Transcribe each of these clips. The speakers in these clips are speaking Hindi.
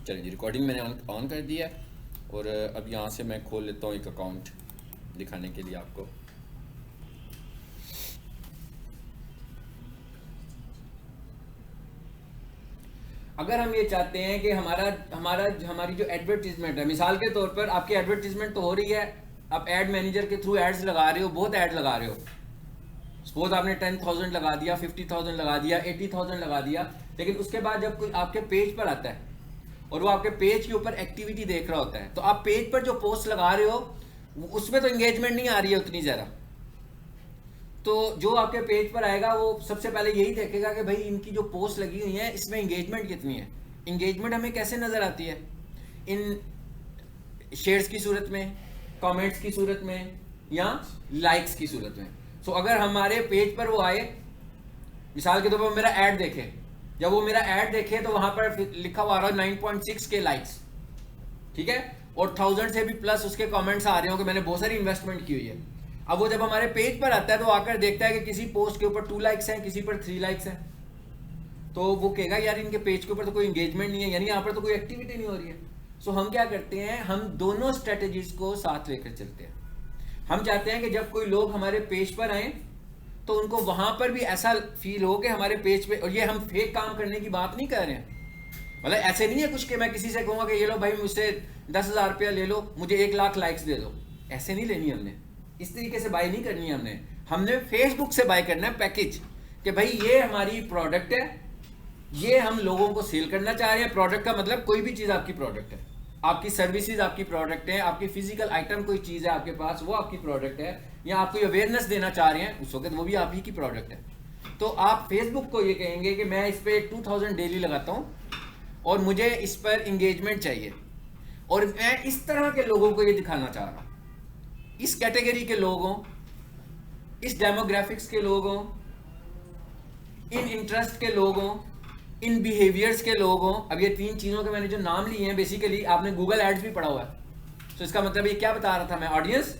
चलिए जी, रिकॉर्डिंग मैंने ऑन कर दिया है और अब यहाँ से मैं खोल लेता हूँ एक अकाउंट दिखाने के लिए आपको। अगर हम ये चाहते हैं कि हमारी जो एडवर्टीजमेंट है, मिसाल के तौर पर आपकी एडवर्टीजमेंट तो हो रही है, आप एड मैनेजर के थ्रू एड्स लगा रहे हो, बहुत ऐड लगा रहे हो, सपोज आपने 10,000 लगा दिया, 50,000 लगा दिया, 80,000 लगा दिया, लेकिन उसके बाद जब कोई आपके पेज पर आता है और वो आपके पेज के ऊपर एक्टिविटी देख रहा होता है, तो आप पेज पर जो पोस्ट लगा रहे हो उसमें तो एंगेजमेंट नहीं आ रही है उतनी ज़्यादा, तो जो आपके पेज पर आएगा वो सबसे पहले यही देखेगा कि भाई इनकी जो पोस्ट लगी हुई है इसमें एंगेजमेंट कितनी है। एंगेजमेंट हमें कैसे नज़र आती है? इन शेयर्स की सूरत में, कमेंट्स की सूरत में या लाइक्स की सूरत में। सो अगर हमारे पेज पर वो आए, मिसाल के तौर पर मेरा ऐड देखे, जब वो मेरा ऐड देखे तो वहां पर लिखा हुआ आ रहा है 9.6 के लाइक्स, ठीक है, और 1000 से भी प्लस उसके कमेंट्स आ रहे हो कि मैंने बहुत सारी इन्वेस्टमेंट की हुई है। अब वो जब हमारे पेज पर आता है तो आकर देखता है कि किसी पोस्ट के ऊपर 2 लाइक्स हैं, किसी पर 3 लाइक्स हैं, तो वो कहेगा यार इनके पेज के ऊपर तो कोई एंगेजमेंट नहीं है, यानी यहाँ पर तो कोई एक्टिविटी नहीं हो रही है। सो हम क्या करते हैं, हम दोनों स्ट्रेटेजीज को साथ लेकर चलते हैं। हम चाहते हैं कि जब कोई लोग हमारे पेज पर आए तो उनको वहां पर भी ऐसा फील हो कि हमारे पेज पे, और ये हम फेक काम करने की बात नहीं कर रहे हैं, मतलब ऐसे नहीं है कुछ कि मैं किसी से कहूँगा कि ये लो भाई मुझसे 10,000 रुपया ले लो, मुझे 1 लाख लाइक्स दे दो, ऐसे नहीं लेनी हमने, इस तरीके से बाय नहीं करनी है हमने फेसबुक से बाय करना है पैकेज, कि भाई ये हमारी प्रोडक्ट है, ये हम लोगों को सेल करना चाह रहे हैं। प्रोडक्ट का मतलब कोई भी चीज़ आपकी प्रोडक्ट है, आपकी सर्विसेज आपकी प्रोडक्ट है, आपकी फिजिकल आइटम कोई चीज़ है आपके पास वो आपकी प्रोडक्ट है, या आप कोई अवेयरनेस देना चाह रहे हैं उस वक्त वो भी आप ही की प्रोडक्ट है। तो आप फेसबुक को ये कहेंगे कि मैं इस पर 2000 डेली लगाता हूँ और मुझे इस पर इंगेजमेंट चाहिए, और मैं इस तरह के लोगों को ये दिखाना चाह रहा हूँ, इस कैटेगरी के लोगों, इस डेमोग्राफिक्स के लोगों, इन इंटरेस्ट के लोगों, इन बिहेवियर्स के लोगों। अब ये 3 चीज़ों के मैंने जो नाम लिए हैं, बेसिकली आपने गूगल एड्स भी पढ़ा हुआ है, तो इसका मतलब ये क्या बता रहा था मैं, ऑडियंस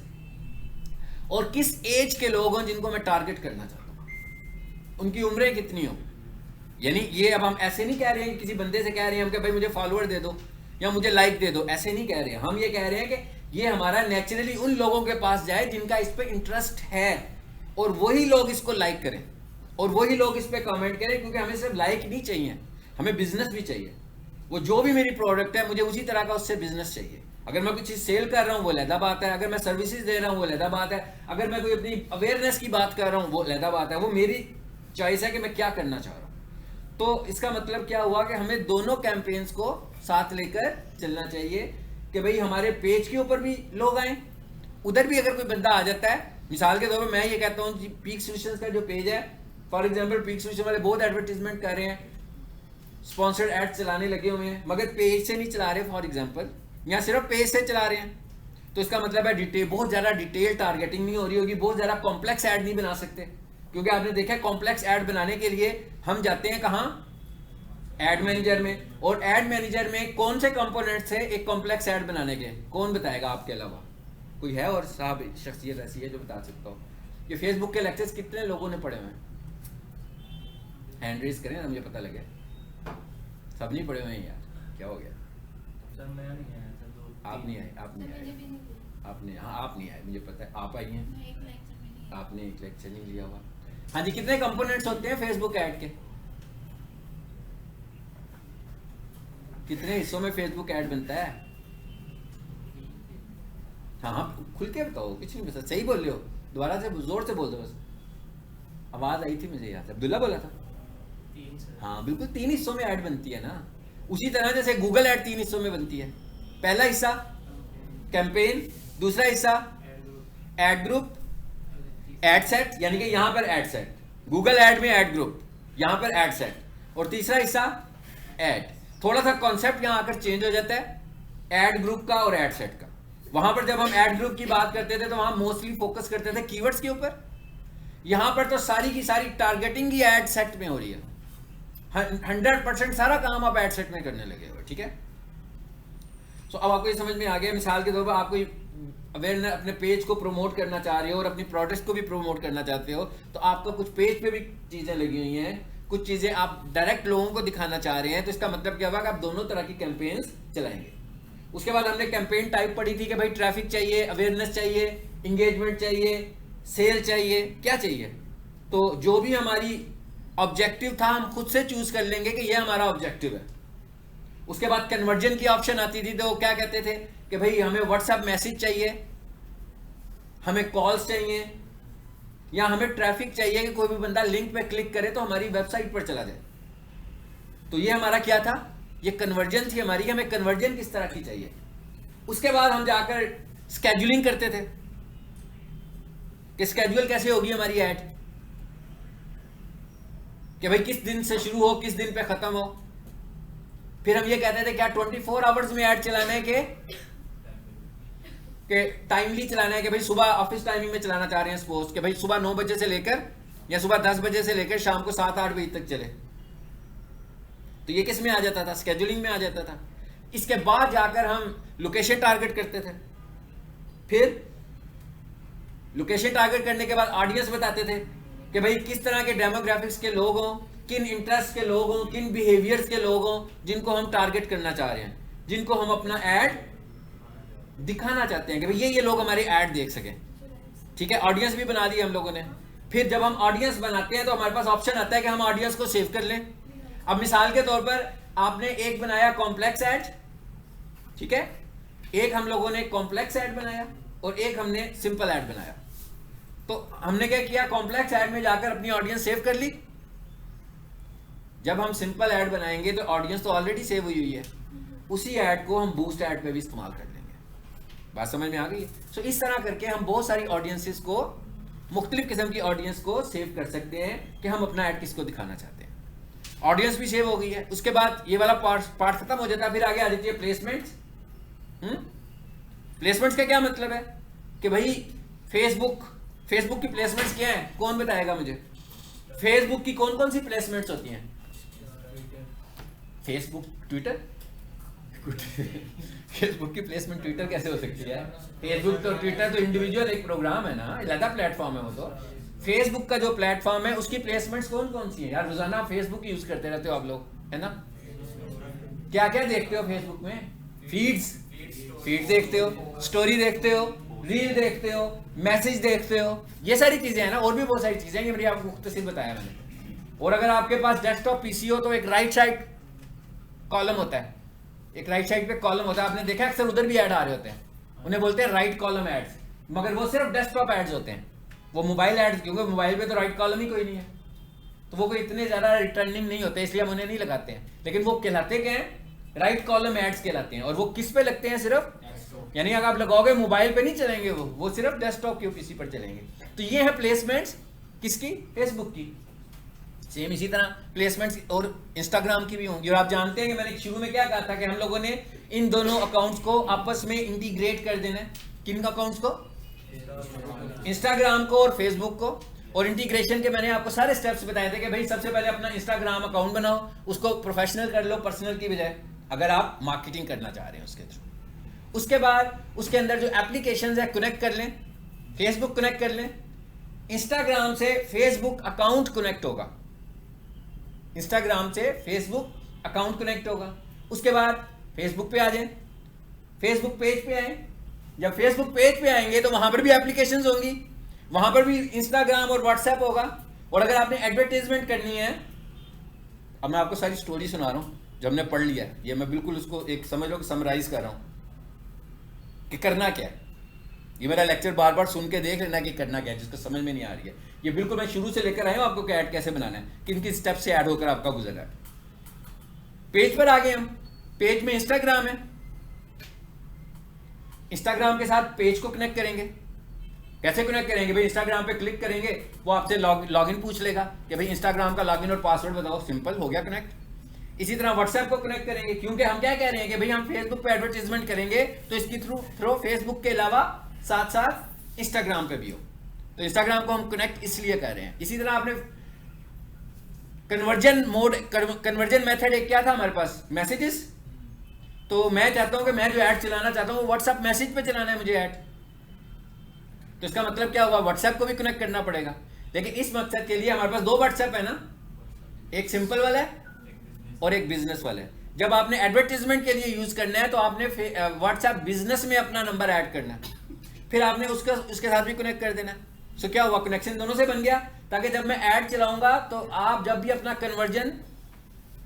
और किस एज के लोग हैं जिनको मैं टारगेट करना चाहता हूँ, उनकी उम्रें कितनी हो। यानी ये अब हम ऐसे नहीं कह रहे हैं किसी बंदे से कह रहे हैं हम कि भाई मुझे फॉलोअर दे दो या मुझे लाइक दे दो, ऐसे नहीं कह रहे हैं। हम ये कह रहे हैं कि ये हमारा नेचुरली उन लोगों के पास जाए जिनका इस पर इंटरेस्ट है, और वही लोग इसको लाइक करें और वही लोग इस पर कमेंट करें, क्योंकि हमें सिर्फ लाइक नहीं चाहिए, हमें बिजनेस भी चाहिए। वो जो भी मेरी प्रोडक्ट है मुझे उसी तरह का उससे बिजनेस चाहिए। अगर मैं कुछ चीज़ सेल कर रहा हूँ वो लहदा बात है, अगर मैं सर्विसेज दे रहा हूँ वो लहदा बात है, अगर मैं कोई अपनी अवेयरनेस की बात कर रहा हूँ वो लहदा बात है, वो मेरी चॉइस है कि मैं क्या करना चाह रहा हूँ। तो इसका मतलब क्या हुआ कि हमें दोनों कैंपेन्स को साथ लेकर चलना चाहिए कि भाई हमारे पेज के ऊपर भी लोग आए, उधर भी अगर कोई बंदा आ जाता है, मिसाल के तौर पर मैं ये कहता हूँ पीक सॉल्यूशंस का जो पेज है, फॉर एग्जांपल पीक सॉल्यूशन वाले बहुत एडवर्टीजमेंट कर रहे हैं, स्पॉन्सर्ड एड्स चलाने लगे हुए हैं, मगर पेज से नहीं चला रहे फॉर एग्जांपल, या सिर्फ पेज से चला रहे हैं, तो इसका मतलब है डिटेल, बहुत ज़्यादा डिटेल टारगेटिंग नहीं हो रही होगी, बहुत ज़्यादा कॉम्प्लेक्स ऐड नहीं बना सकते, क्योंकि आपने देखा है कॉम्प्लेक्स ऐड बनाने के लिए हम जाते हैं कहाँ, एड मैनेजर में। और एड मैनेजर में कौन से कंपोनेंट्स है एक कॉम्प्लेक्स ऐड बनाने के, कौन बताएगा आपके अलावा? कोई है और साहब शख्सियत ऐसी है जो बता सकता हो? कि फेसबुक के लेक्चर्स कितने लोगों ने पढ़े हुए हैं? हैंड रेज करें ना, मुझे पता लगे। सब नहीं पढ़े हुए हैं यार, क्या हो गया? सर मैं नहीं आया सर, आप नहीं आए, आप नहीं आए, आपने, हाँ आप नहीं आए, मुझे पता है। आप आई हैं, आपने एक लेक्चर नहीं लिया हुआ। हाँ जी, कितने कंपोनेंट्स होते हैं फेसबुक ऐड के? कितने हिस्सों में फेसबुक ऐड बनता है? हाँ हाँ खुल के बताओ, कुछ नहीं बता, सही बोल रहे हो, दोबारा से जोर से बोल दो बस। आवाज आई थी मुझे याद, अब्दुल्ला बोला था। 3 सर। हाँ बिल्कुल, 3 हिस्सों में ऐड बनती है ना, उसी तरह जैसे गूगल ऐड 3 हिस्सों में बनती है। पहला हिस्सा कैंपेन, दूसरा हिस्सा ऐड ग्रुप, ऐड सेट, यानी कि यहाँ पर ऐड सेट, गूगल ऐड में ऐड ग्रुप, यहाँ पर ऐड सेट, और तीसरा हिस्सा ऐड। थोड़ा सा कॉन्सेप्ट यहाँ आकर चेंज हो जाता है ऐड ग्रुप का और ऐड सेट का। वहां पर जब हम ऐड ग्रुप की बात करते थे तो वहां मोस्टली फोकस करते थे कीवर्ड्स के ऊपर, यहां पर तो सारी की सारी टारगेटिंग ही ऐड सेट में हो रही है। 100% सारा काम आप ऐड सेट में करने लगे हो, ठीक है। सो अब आपको ये समझ में आ गया, मिसाल के तौर पर आप कोई अवेयरनेस अपने पेज को प्रमोट करना चाह रहे हो और अपनी प्रोडक्ट्स को भी प्रमोट करना चाहते हो, तो आपको कुछ पेज पे भी चीज़ें लगी हुई हैं, कुछ चीज़ें आप डायरेक्ट लोगों को दिखाना चाह रहे हैं, तो इसका मतलब क्या होगा कि आप दोनों तरह की कैंपेन्स चलाएंगे। उसके बाद हमने कैंपेन टाइप पढ़ी थी कि भाई ट्रैफिक चाहिए, अवेयरनेस चाहिए, इंगेजमेंट चाहिए, सेल चाहिए, क्या चाहिए। तो जो भी हमारी ऑब्जेक्टिव था हम खुद से चूज कर लेंगे कि ये हमारा ऑब्जेक्टिव है। उसके बाद कन्वर्जन की ऑप्शन आती थी, तो वो क्या कहते थे कि भाई हमें व्हाट्सएप मैसेज चाहिए, हमें कॉल्स चाहिए, या हमें ट्रैफिक चाहिए कि कोई भी बंदा लिंक पे क्लिक करे तो हमारी वेबसाइट पर चला जाए। तो ये हमारा क्या था, ये कन्वर्जन थी हमारी, हमें कन्वर्जन किस तरह की चाहिए। उसके बाद हम जाकर स्केड्यूलिंग करते थे कि स्केड्यूल कैसे होगी हमारी ऐड, कि भाई किस दिन से शुरू हो, किस दिन पे खत्म हो। फिर हम ये कहते थे क्या 24 आवर्स में ऐड चलाना है कि टाइमली चलाना है, कि भाई सुबह ऑफिस टाइमिंग में चलाना चाह रहे हैं सपोज, कि भाई सुबह 9 बजे से लेकर या सुबह 10 बजे से लेकर शाम को 7-8 बजे तक चले। तो ये किस में आ जाता था, स्केड्यूलिंग में आ जाता था। इसके बाद जाकर हम लोकेशन टारगेट करते थे। फिर लोकेशन टारगेट करने के बाद ऑडियंस बताते थे कि भाई किस तरह के डेमोग्राफिक्स के लोग हों, किन इंटरेस्ट के लोग हों, किन बिहेवियर्स के लोग हों जिनको हम टारगेट करना चाह रहे हैं, जिनको हम अपना ऐड दिखाना चाहते हैं कि भाई ये लोग हमारे ऐड देख सकें। ठीक है, ऑडियंस भी बना दी हम लोगों ने। फिर जब हम ऑडियंस बनाते हैं तो हमारे पास ऑप्शन आता है कि हम ऑडियंस को सेव कर लें। अब मिसाल के तौर पर आपने एक बनाया कॉम्प्लेक्स ऐड, ठीक है, एक हम लोगों ने कॉम्प्लेक्स ऐड बनाया और एक हमने सिंपल ऐड बनाया। तो हमने क्या किया, कॉम्प्लेक्स ऐड में जाकर अपनी ऑडियंस सेव कर ली। जब हम सिंपल ऐड बनाएंगे तो ऑडियंस तो ऑलरेडी सेव हुई हुई है, उसी ऐड को हम बूस्ट ऐड पे भी इस्तेमाल कर लेंगे। बात समझ में आ गई। सो इस तरह करके हम बहुत सारी ऑडियंसेस को, मुख्तलिफ किस्म की ऑडियंस को सेव कर सकते हैं कि हम अपना ऐड किसको दिखाना चाहते हैं। ऑडियंस भी सेव हो गई है। उसके बाद ये वाला पार्ट खत्म हो जाता है। फिर आगे आ जाती है प्लेसमेंट्स। प्लेसमेंट्स का क्या मतलब है कि भाई फेसबुक की प्लेसमेंट्स क्या है, कौन बताएगा मुझे। फेसबुक की कौन कौन सी प्लेसमेंट्स होती हैं। फेसबुक ट्विटर फेसबुक की प्लेसमेंट ट्विटर कैसे हो सकती है। फेसबुक तो ट्विटर तो इंडिविजुअल एक प्रोग्राम है ना, अलग प्लेटफॉर्म है वो। तो फेसबुक का जो प्लेटफॉर्म है उसकी प्लेसमेंट्स कौन कौन सी है यार। रोजाना फेसबुक यूज करते रहते हो आप लोग, है ना। क्या क्या देखते हो फेसबुक में, फीड देखते हो, स्टोरी देखते हो, रील देखते हो, मैसेज देखते हो, ये सारी चीजें हैं ना। और भी बहुत सारी चीजें हैं, ये मेरी आपको मुख्तसर बताया मैंने। और अगर आपके पास डेस्कटॉप पीसी हो तो एक राइट साइड कॉलम होता है, एक राइट साइड पे कॉलम होता है। आपने देखा अक्सर उधर भी ऐड आ रहे होते हैं, उन्हें बोलते हैं राइट कॉलम एड्स, मगर वो सिर्फ डेस्कटॉप एड्स होते हैं, वो मोबाइल एड्स, क्योंकि मोबाइल पे तो राइट कॉलम ही कोई नहीं है, तो वो कोई इतने ज्यादा रिटर्निंग नहीं होते, इसलिए हम उन्हें नहीं लगाते हैं। लेकिन वो कहलाते क्या हैं, राइट कॉलम एड्स कहलाते हैं। और वो किस पे लगते हैं, सिर्फ, यानी अगर आप लगाओगे मोबाइल पे नहीं चलेंगे, वो सिर्फ डेस्कटॉप के पीसी पर चलेंगे। तो ये है प्लेसमेंट्स किसकी, फेसबुक की। सेम इसी तरह प्लेसमेंट्स और इंस्टाग्राम की भी होंगी। और आप जानते हैं कि मैंने शुरू में क्या कहा था कि हम लोगों ने इन दोनों अकाउंट्स को आपस में इंटीग्रेट कर देना है। किन अकाउंट्स को, इंस्टाग्राम को और फेसबुक को। और इंटीग्रेशन के मैंने आपको सारे स्टेप्स बताए थे कि भाई सबसे पहले अपना इंस्टाग्राम अकाउंट बनाओ, उसको प्रोफेशनल कर लो पर्सनल की बजाय, अगर आप मार्केटिंग करना चाह रहे हैं उसके थ्रू। उसके बाद उसके अंदर जो एप्लीकेशंस है कनेक्ट कर लें, फेसबुक कनेक्ट कर लें, इंस्टाग्राम से फेसबुक अकाउंट कनेक्ट होगा, इंस्टाग्राम से फेसबुक अकाउंट कनेक्ट होगा। उसके बाद फेसबुक पे आ जाएं, फेसबुक पेज पे आए। जब फेसबुक पेज पे आएंगे तो वहां पर भी एप्लीकेशंस होंगी, वहां पर भी इंस्टाग्राम और व्हाट्सएप होगा। और अगर आपने एडवर्टाइजमेंट करनी है, अब मैं आपको सारी स्टोरी सुना रहा हूं जो हमने पढ़ लिया है, ये मैं बिल्कुल उसको एक समझ लो कि समराइज कर रहा हूं कि करना क्या है। ये मेरा लेक्चर बार बार सुन के देख लेना कि करना क्या है, जिसको समझ में नहीं आ रही है। ये बिल्कुल मैं शुरू से लेकर आया हूं आपको कि ऐड कैसे बनाना है, किन किन स्टेप से ऐड होकर आपका गुजरा है। पेज पर आ गए हम, पेज में इंस्टाग्राम है, इंस्टाग्राम के साथ पेज को कनेक्ट करेंगे। कैसे कनेक्ट करेंगे भाई, इंस्टाग्राम पे क्लिक करेंगे, वो आपसे लॉगिन पूछ लेगा कि भाई इंस्टाग्राम का लॉगिन और पासवर्ड बताओ, सिंपल हो गया कनेक्ट। इसी तरह व्हाट्सएप को कनेक्ट करेंगे, क्योंकि हम क्या कह रहे हैं कि भाई हम फेसबुक पे एडवर्टाइजमेंट करेंगे तो इसकी थ्रू फेसबुक के अलावा साथ साथ इंस्टाग्राम पे भी हो, तो इंस्टाग्राम को हम कनेक्ट इसलिए कर रहे हैं। इसी तरह आपने कन्वर्जन मेथड एक क्या था हमारे पास, मैसेजेस। तो मैं चाहता हूं कि मैं जो ऐड चलाना चाहता हूं वो व्हाट्सएप मैसेज पे चलाना है मुझे ऐड, तो इसका मतलब क्या हुआ, व्हाट्सएप को भी कनेक्ट करना पड़ेगा। लेकिन इस मकसद के लिए हमारे पास 2 व्हाट्सएप है ना, एक सिंपल वाला है और एक बिजनेस वाला है। जब आपने एडवर्टीजमेंट के लिए यूज करना है तो आपने व्हाट्सएप बिजनेस में अपना नंबर ऐड करना है, फिर आपने उसके साथ भी कनेक्ट कर देना। सो क्या हुआ, कनेक्शन दोनों से बन गया, ताकि जब मैं ऐड चलाऊंगा तो आप जब भी अपना कन्वर्जन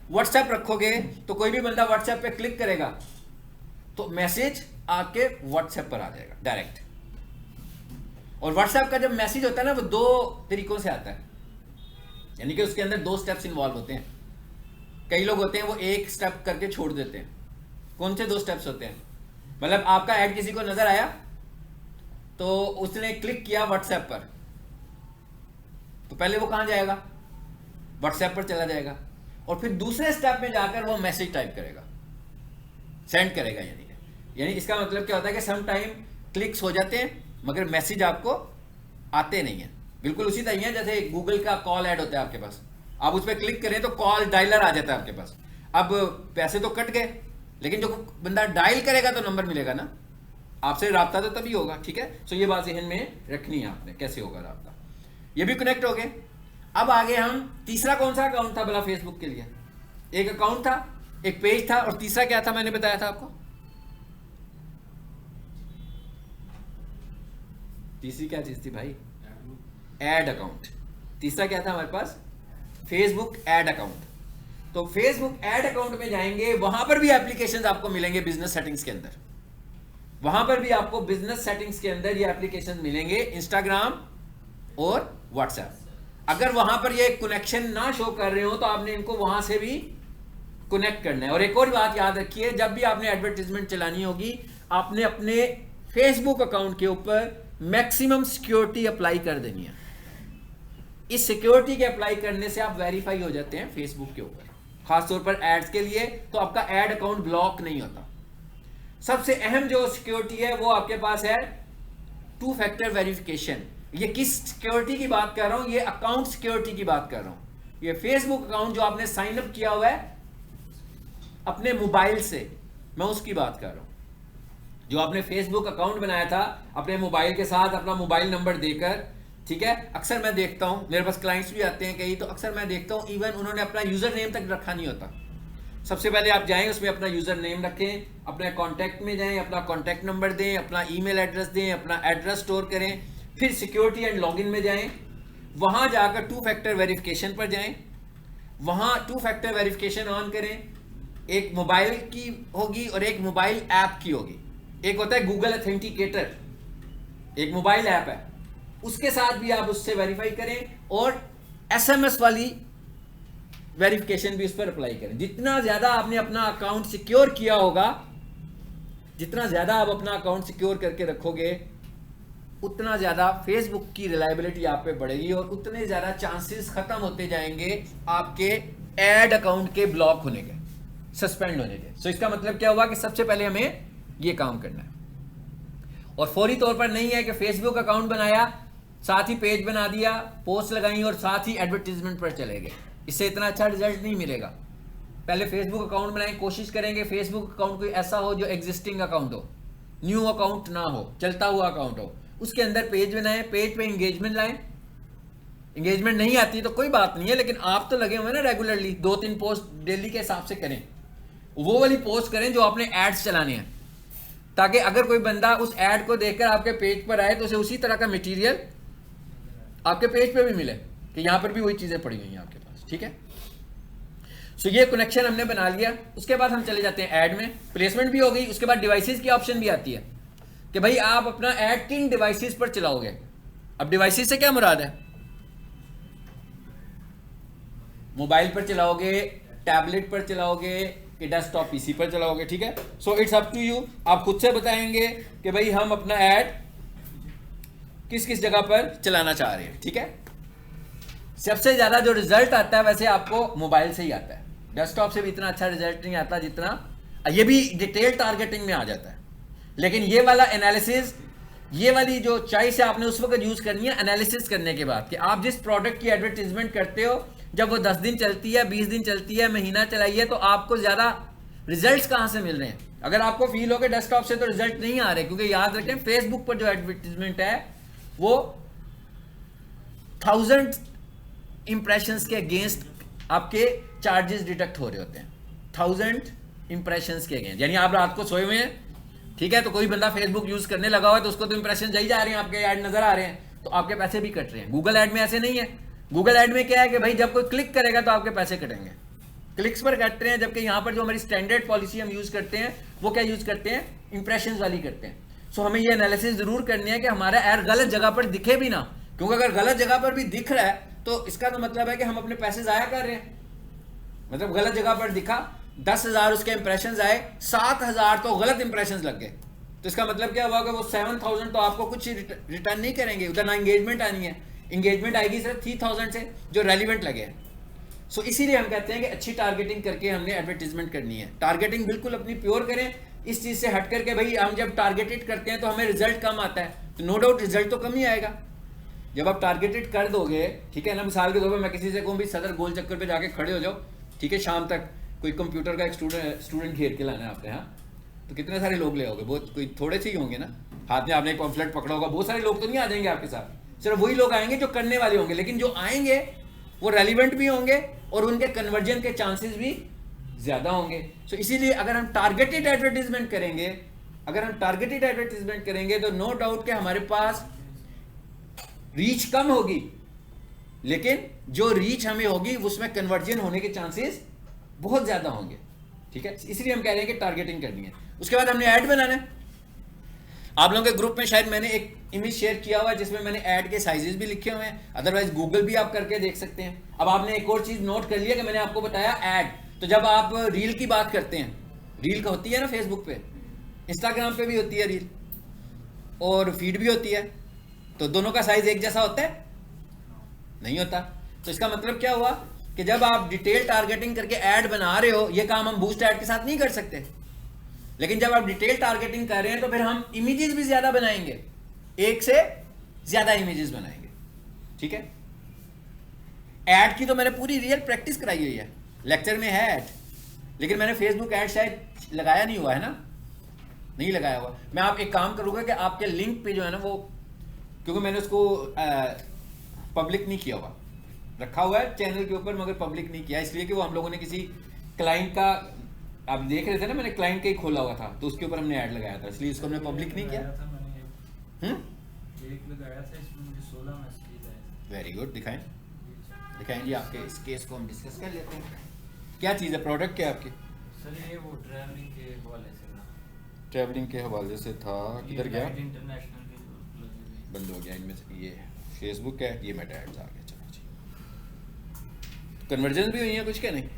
व्हाट्सएप रखोगे तो कोई भी बंदा व्हाट्सएप पे क्लिक करेगा तो मैसेज आपके व्हाट्सएप पर आ जाएगा डायरेक्ट। और व्हाट्सएप का जब मैसेज होता है ना वो दो तरीकों से आता है, यानी कि उसके अंदर 2 स्टेप्स इन्वॉल्व होते हैं। कई लोग होते हैं वो एक स्टेप करके छोड़ देते हैं। कौन से 2 स्टेप्स होते हैं? मतलब आपका ऐड किसी को नजर आया तो उसने क्लिक किया व्हाट्सएप पर, तो पहले वो कहां जाएगा, व्हाट्सएप पर चला जाएगा, और फिर दूसरे स्टेप में जाकर वो मैसेज टाइप करेगा, सेंड करेगा। यानी इसका मतलब क्या होता है कि सम टाइम क्लिक्स हो जाते हैं मगर मैसेज आपको आते नहीं है। बिल्कुल उसी तरह है जैसे गूगल का कॉल ऐड होता है आपके पास, आप उस पर क्लिक करें तो कॉल डायलर आ जाता है आपके पास। अब पैसे तो कट गए लेकिन जो बंदा डायल करेगा तो नंबर मिलेगा ना, आपसे राब्ता तो तभी होगा। ठीक है, सो ये बात जहन में रखनी है आपने, कैसे होगा राब्ता। ये भी कनेक्ट हो गए। अब आगे हम तीसरा कौन सा अकाउंट था भला फेसबुक के लिए? एक अकाउंट था, एक पेज था, और तीसरा क्या था मैंने बताया था आपको? तीसरी क्या चीज थी भाई? Ad account. तीसरा क्या था हमारे पास? Facebook ad account. तो फेसबुक एड अकाउंट में जाएंगे, वहां पर भी एप्लीकेशंस आपको मिलेंगे बिजनेस सेटिंग्स के अंदर। वहां पर भी आपको बिजनेस सेटिंग्स के अंदर ये एप्लीकेशन मिलेंगे, इंस्टाग्राम और व्हाट्सएप। अगर वहां पर ये कनेक्शन ना शो कर रहे हो तो आपने इनको वहां से भी कनेक्ट करना है। और एक और बात याद रखिए, जब भी आपने एडवर्टीजमेंट चलानी होगी आपने अपने फेसबुक अकाउंट के ऊपर मैक्सिमम सिक्योरिटी अप्लाई कर देनी है। इस सिक्योरिटी के अप्लाई करने से आप वेरीफाई हो जाते हैं फेसबुक के ऊपर, खासतौर पर एड्स के लिए, तो आपका एड अकाउंट ब्लॉक नहीं होता। सबसे अहम जो सिक्योरिटी है वो आपके पास है 2 फैक्टर वेरिफिकेशन। ये किस सिक्योरिटी की बात कर रहा हूं? ये अकाउंट सिक्योरिटी की बात कर रहा हूं। ये फेसबुक अकाउंट जो आपने साइन अप किया हुआ है अपने मोबाइल से, मैं उसकी बात कर रहा हूं। जो आपने फेसबुक अकाउंट बनाया था अपने मोबाइल के साथ, अपना मोबाइल नंबर देकर, ठीक है। अक्सर मैं देखता हूं, मेरे पास क्लाइंट्स भी आते हैं कई, तो अक्सर मैं देखता हूं इवन उन्होंने अपना यूजर नेम तक रखा नहीं होता। सबसे पहले आप जाएं, उसमें अपना यूजर नेम रखें, अपने कॉन्टैक्ट में जाएं, अपना कॉन्टैक्ट नंबर दें, अपना ईमेल एड्रेस दें, अपना एड्रेस स्टोर करें, फिर सिक्योरिटी एंड लॉगिन में जाएं, वहां जाकर 2 फैक्टर वेरिफिकेशन पर जाएं, वहां 2 फैक्टर वेरिफिकेशन ऑन करें। एक मोबाइल की होगी और एक मोबाइल ऐप की होगी। एक होता है गूगल ऑथेंटिकेटर, एक मोबाइल ऐप है, उसके साथ भी आप उससे वेरीफाई करें, और एसएमएस वाली वेरिफिकेशन भी उस पर अप्लाई करें। जितना ज्यादा आपने अपना अकाउंट सिक्योर किया होगा, जितना ज्यादा आप अपना अकाउंट सिक्योर करके रखोगे, उतना ज्यादा फेसबुक की रिलायबिलिटी आप पे बढ़ेगी और उतने ज्यादा चांसेस खत्म होते जाएंगे आपके एड अकाउंट के ब्लॉक होने के, सस्पेंड होने के। सो इसका मतलब क्या हुआ कि सबसे पहले हमें ये काम करना है, और फौरी तौर पर नहीं है कि फेसबुक अकाउंट बनाया, साथ ही पेज बना दिया, पोस्ट लगाई और साथ ही एडवर्टीजमेंट पर चले गए। इससे इतना अच्छा रिजल्ट नहीं मिलेगा। पहले फेसबुक अकाउंट बनाएं, कोशिश करेंगे फेसबुक अकाउंट कोई ऐसा हो जो एग्जिस्टिंग अकाउंट हो, न्यू अकाउंट ना हो, चलता हुआ अकाउंट हो। उसके अंदर पेज बनाएं, पेज पे एंगेजमेंट लाएं। एंगेजमेंट नहीं आती तो कोई बात नहीं है, लेकिन आप तो लगे हुए ना रेगुलरली 2-3 पोस्ट डेली के हिसाब से करें। वो वाली पोस्ट करें जो आपने एड्स चलाने हैं, ताकि अगर कोई बंदा उस एड को देखकर आपके पेज पर आए तो उसे उसी तरह का मटेरियल आपके पेज पे भी मिले कि यहां पर भी वही चीजें पड़ी हुई हैं आपके पास। ठीक है, सो ये कनेक्शन हमने बना लिया। उसके बाद हम चले जाते हैं ऐड में, प्लेसमेंट भी हो गई। उसके बाद डिवाइसेस की ऑप्शन भी आती है कि भाई आप अपना ऐड किन डिवाइसेस पर चलाओगे। अब डिवाइसेस से क्या मुराद है? मोबाइल पर चलाओगे, टैबलेट पर चलाओगे कि डेस्कटॉप पीसी पर चलाओगे। ठीक है, so it's up to you. आप खुद से बताएंगे कि भाई हम अपना ऐड किस किस जगह पर चलाना चाह रहे हैं। ठीक है, सबसे ज्यादा जो रिजल्ट आता है वैसे आपको मोबाइल से ही आता है, डेस्कटॉप से भी इतना अच्छा रिजल्ट नहीं आता जितना, ये भी डिटेल टारगेटिंग में आ जाता है। लेकिन ये वाला एनालिसिस, ये वाली जो चॉइस है आपने उस वक्त यूज करनी है एनालिसिस करने के बाद कि आप जिस प्रोडक्ट की एडवर्टीजमेंट करते हो, जब वो 10 दिन चलती है, 20 दिन चलती है, महीना चलाइए, तो आपको ज्यादा रिजल्ट्स कहां से मिल रहे हैं। अगर आपको फील हो कि डेस्कटॉप से तो रिजल्ट नहीं आ रहे, क्योंकि याद रखें फेसबुक पर जो एडवर्टीजमेंट है वो 1000 इंप्रेशंस के अगेंस्ट आपके चार्जेस डिडक्ट हो रहे होते हैं 1000 इंप्रेशंस के अगेंस्ट। यानी आप रात को सोए हुए हैं, ठीक है, तो कोई बंदा फेसबुक यूज करने लगा हुआ है तो उसको तो इंप्रेशन जा ही जा रहे हैं, आपके ऐड नजर आ रहे हैं, तो आपके पैसे भी कट रहे हैं। गूगल ऐड में ऐसे नहीं है। गूगल ऐड में क्या है कि भाई जब कोई क्लिक करेगा तो आपके पैसे कटेंगे, क्लिक्स पर कट रहे हैं। जबकि यहाँ पर जो हमारी स्टैंडर्ड पॉलिसी हम यूज करते हैं वो क्या यूज करते हैं, इंप्रेशन वाली करते हैं। सो हमें ये एनालिसिस जरूर करनी है कि हमारा ऐड गलत जगह पर दिखे भी ना, क्योंकि अगर गलत जगह पर भी दिख रहा है तो इसका तो मतलब है कि हम अपने पैसे जाया कर रहे हैं। मतलब गलत जगह पर दिखा, 10,000 उसके इंप्रेशन आए, 7,000 तो गलत इंप्रेशन लग गए, तो इसका मतलब क्या हुआ कि वो 7,000 तो आपको कुछ रिटर्न नहीं करेंगे, उधर ना एंगेजमेंट आनी है, एंगेजमेंट आएगी सिर्फ 3,000 से जो रेलिवेंट लगे हैं। सो इसीलिए हम कहते हैं कि अच्छी टारगेटिंग करके हमने एडवर्टीजमेंट करनी है। टारगेटिंग बिल्कुल अपनी प्योर करें, इस चीज से हट करके भाई हम जब टारगेटेड करते हैं तो हमें रिजल्ट कम आता है, तो नो डाउट रिजल्ट तो कम ही आएगा। जब आप टारगेटेड कर दोगे, ठीक है ना, मिसाल के तौर पर मैं किसी से कहूँ भी सदर गोल चक्कर पे जाके खड़े हो जाओ, ठीक है, शाम तक कोई कंप्यूटर का एक स्टूडेंट घेर के लाना है आपने, हाँ, तो कितने सारे लोग ले आओगे? बहुत कोई थोड़े से ही होंगे ना। हाथ में आपने एक पम्फलेट पकड़ा होगा, बहुत सारे लोग तो नहीं आ जाएंगे आपके साथ, सिर्फ वही लोग आएंगे जो करने वाले होंगे, लेकिन जो आएंगे वो रेलिवेंट भी होंगे और उनके कन्वर्जन के चांसेस भी ज्यादा होंगे। सो इसीलिए अगर हम टारगेटेड एडवर्टीजमेंट करेंगे, तो नो डाउट कि हमारे पास रीच कम होगी, लेकिन जो रीच हमें होगी उसमें कन्वर्जन होने के चांसेस बहुत ज्यादा होंगे, ठीक है। इसलिए हम कह रहे हैं कि टारगेटिंग करनी है। उसके बाद हमने ऐड बनाना है। आप लोगों के ग्रुप में शायद मैंने एक इमेज शेयर किया हुआ है जिसमें मैंने ऐड के साइजेस भी लिखे हुए हैं, अदरवाइज गूगल भी आप करके देख सकते हैं। अब आपने एक और चीज नोट कर लिया कि मैंने आपको बताया ऐड, तो जब आप रील की बात करते हैं, रील का होती है ना फेसबुक पे, इंस्टाग्राम पे भी होती है रील, और फीड भी होती है, तो दोनों का साइज एक जैसा होता है? नहीं होता। तो इसका मतलब क्या हुआ कि जब आप डिटेल टारगेटिंग करके ऐड बना रहे हो, ये काम हम बूस्ट ऐड के साथ नहीं कर सकते, लेकिन जब आप डिटेल टारगेटिंग कर रहे हैं तो फिर हम इमेजेस भी ज्यादा बनाएंगे, एक से ज्यादा इमेजेस बनाएंगे, ठीक है। ऐड की तो मैंने पूरी रियल प्रैक्टिस कराई हुई है, लेक्चर में है ऐड, लेकिन मैंने फेसबुक ऐड शायद लगाया नहीं हुआ है ना, नहीं लगाया हुआ। मैं आप एक काम करूंगा कि आपके लिंक पे जो है ना वो, क्योंकि मैंने उसको पब्लिक नहीं किया हुआ, रखा हुआ है चैनल के ऊपर मगर पब्लिक नहीं किया, इसलिए कि वो हम लोगों ने किसी क्लाइंट का, आप देख रहे थे ना, मैंने क्लाइंट का ही खोला हुआ था तो उसके ऊपर हमने ऐड लगाया था, इसलिए इसको हमने पब्लिक नहीं किया। एक लगाया था, इसमें मुझे 16 मैसेज आए। वेरी गुड, दिखाएं जी आपके इस केस को हम डिस्कस कर लेते हैं। क्या चीज़ है, प्रोडक्ट क्या है आपकी? सर ये वो ट्रैवलिंग के हवाले से था। ट्रैवलिंग के हवाले से था, किधर गया? इंटरनेशनल के लगे हुए। बंद हो गया इनमें से, ये फेसबुक है, ये मेटा एड्स आ गया। चलो जी, कन्वर्जन भी हुई है कुछ क्या? नहीं,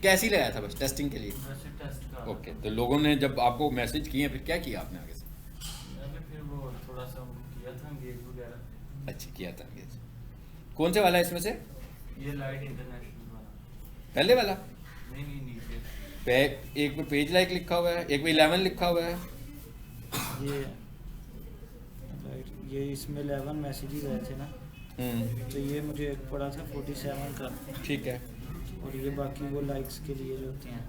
कैसी लगाया था? बस टेस्टिंग के लिए। वैसे टेस्ट का ओके, तो लोगों ने जब आपको मैसेज किए फिर क्या किया आपने आगे से? मैंने फिर वो थोड़ा सा किया था एंगेज वगैरह। अच्छा किया था engage। कौन से वाला है इसमें से? ये लाइट इंटरनेशनल वाला। पहले वाला? नहीं नहीं नीचे। एक पे पेज लाइक लिखा हुआ है, एक पे 11 लिखा हुआ है। ये ये इसमें 11 मैसेजेस आए थे ना, तो ये मुझे पड़ा था 47 का, ठीक है। और ये बाकी वो लाइक्स के लिए जो होते हैं,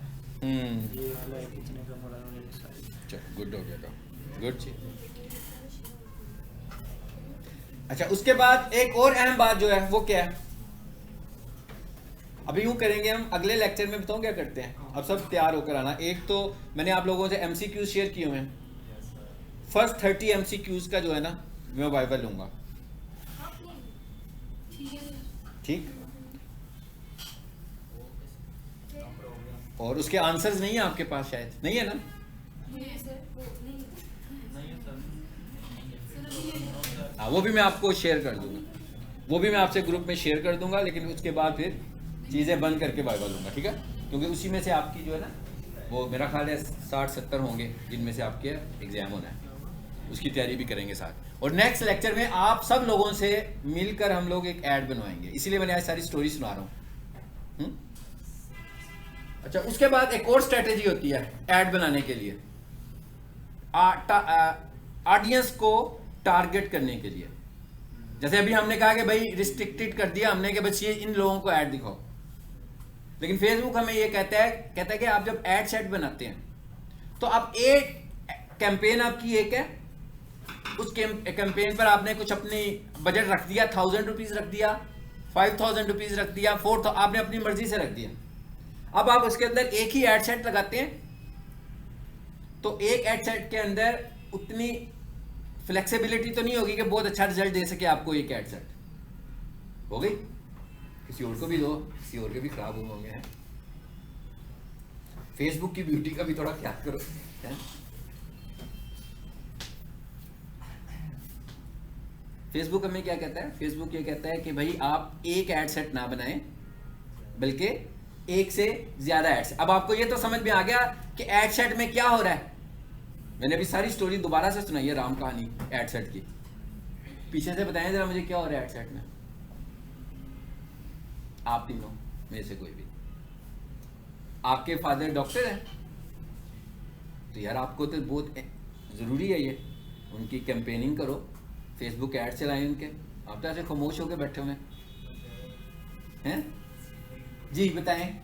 ये लाइक इतने का पड़ा मुझे सारे। चलो गुड हो गया काम, गुड जी। अच्छा, उसके बाद एक और अहम बात जो है वो क्या है, अभी यूं करेंगे हम, अगले लेक्चर में बताऊं क्या करते हैं। अब सब तैयार होकर आना। एक तो मैंने आप लोगों से एमसीक्यूज शेयर किए हुए हैं, फर्स्ट 30 एमसीक्यूज का जो है ना मैं वाइवा लूंगा, ठीक, और उसके आंसर्स नहीं है आपके पास, शायद नहीं है ना? हाँ, वो भी मैं आपको शेयर कर दूंगा, वो भी मैं आपसे ग्रुप में शेयर कर दूंगा, लेकिन उसके बाद फिर चीज़ें बंद करके वाइवा लूंगा, ठीक है। क्योंकि उसी में से आपकी जो है ना वो मेरा ख्याल है 60-70 होंगे जिनमें से आपके एग्जाम होना है, उसकी तैयारी भी करेंगे साथ। और नेक्स्ट लेक्चर में आप सब लोगों से मिलकर हम लोग एक ऐड बनवाएंगे, इसीलिए मैंने आज सारी स्टोरी सुना रहा हूँ। अच्छा, उसके बाद एक और स्ट्रेटेजी होती है ऐड बनाने के लिए, ऑडियंस को टारगेट करने के लिए। जैसे अभी हमने कहा कि भाई रिस्ट्रिक्टेड कर दिया हमने कि बस ये इन लोगों को ऐड दिखाओ, लेकिन फेसबुक हमें ये कहता है कि आप जब ऐड सेट बनाते हैं तो आप एक कैंपेन आपकी एक है, उस कैंपेन पर आपने कुछ अपनी बजट रख दिया, 1000 रुपीज रख दिया, 5,000 रुपीज़ रख दिया, 4,000, आपने अपनी मर्जी से रख दिया। अब आप उसके अंदर एक ही एड सेट लगाते हैं, तो एक एड सेट के अंदर उतनी फ्लेक्सिबिलिटी तो नहीं होगी कि बहुत अच्छा रिजल्ट दे सके आपको एक एड सेट। हो गई? किसी और को भी दो, किसी और के भी खराब हुए होंगे। हैं फेसबुक की ब्यूटी का भी थोड़ा ख्याल करो। है? फेसबुक हमें क्या कहता है? फेसबुक ये कहता है कि भाई आप एक एड सेट ना बनाएं, बल्कि एक से ज्यादा एड्स। अब आपको ये तो समझ में आ गया कि एड सेट में क्या हो रहा है। मैंने अभी सारी स्टोरी दोबारा से सुनाई है, राम कहानी एड सेट की। पीछे से बताएं जरा मुझे क्या हो रहा है एड सेट में। आप तीनों में से कोई भी, आपके फादर डॉक्टर हैं, तो यार आपको तो बहुत जरूरी है ये, उनकी कैंपेनिंग करो, फेसबुक ऐड चलाएं उनके। आप तो ऐसे खामोश होकर बैठे हुए हैं। जी बताएं,